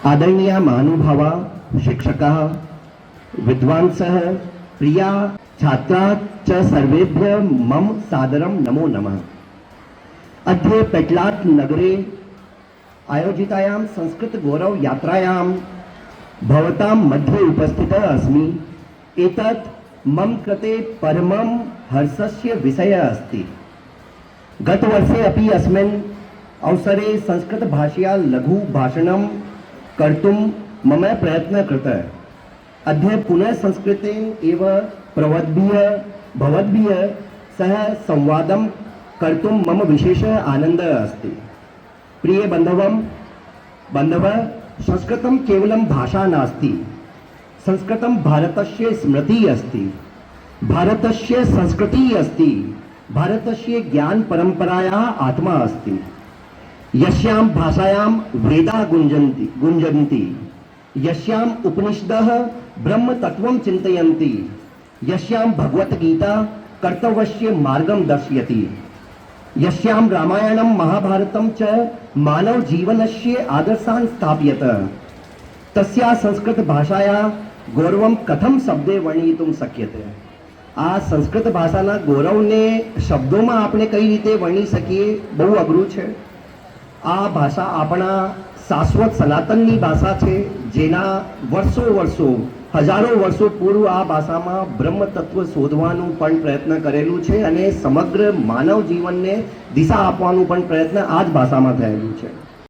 आदरणीय महानुभावा शिक्षकाः विद्वांसः प्रिया छात्राः च सर्वेभ्यः मम सादरं नमो नमः। अद्य पेट्लात् नगरे आयोजितायां संस्कृतगौरव यात्रायां भवतां मध्ये उपस्थितः अस्मि। एतत् मम कृते परमं हर्षस्य विषयः अस्ति। गतवर्षे अपि अस्मिन् अवसरे संस्कृतभाषया लघु भाषणं कर्तुं मम प्रयत्नः कृतः। अद्य पुनः संस्कृतेन एव भवद्भिः सह संवादं कर्तुं मम विशेषः आनन्दः अस्ति। प्रिय बन्धवः, संस्कृतं केवलं भाषा नास्ति। संस्कृतं भारतस्य स्मृतिः अस्ति, भारतस्य संस्कृतिः अस्ति, भारतस्य ज्ञानपरम्परायाः आत्मा अस्ति। यस्यां भाषायां वेदाः गुञ्जन्ति, यस्याम् उपनिषदः ब्रह्मतत्त्वं चिन्तयन्ति, यस्यां भगवद्गीता कर्तव्यस्य मार्गं दर्शयति, यस्यां रामायणं महाभारतं च मानवजीवनस्य आदर्शान् स्थापयत, तस्या संस्कृतभाषायाः गौरवं कथं शब्दे वर्णयितुं शक्यते? આ સંસ્કૃત ભાષાના ગૌરવને શબ્દોમાં આપણે કઈ રીતે વર્ણી શકીએ? બહુ અઘરું છે। આ ભાષા આપણા શાશ્વત સનાતનની ભાષા છે, જેના વર્ષો હજારો વર્ષો પૂર્વ આ ભાષામાં બ્રહ્મ તત્વ શોધવાનું પણ પ્રયત્ન કરેલું છે અને સમગ્ર માનવ જીવનને દિશા આપવાનું પણ પ્રયત્ન આ જ ભાષામાં થયેલું છે।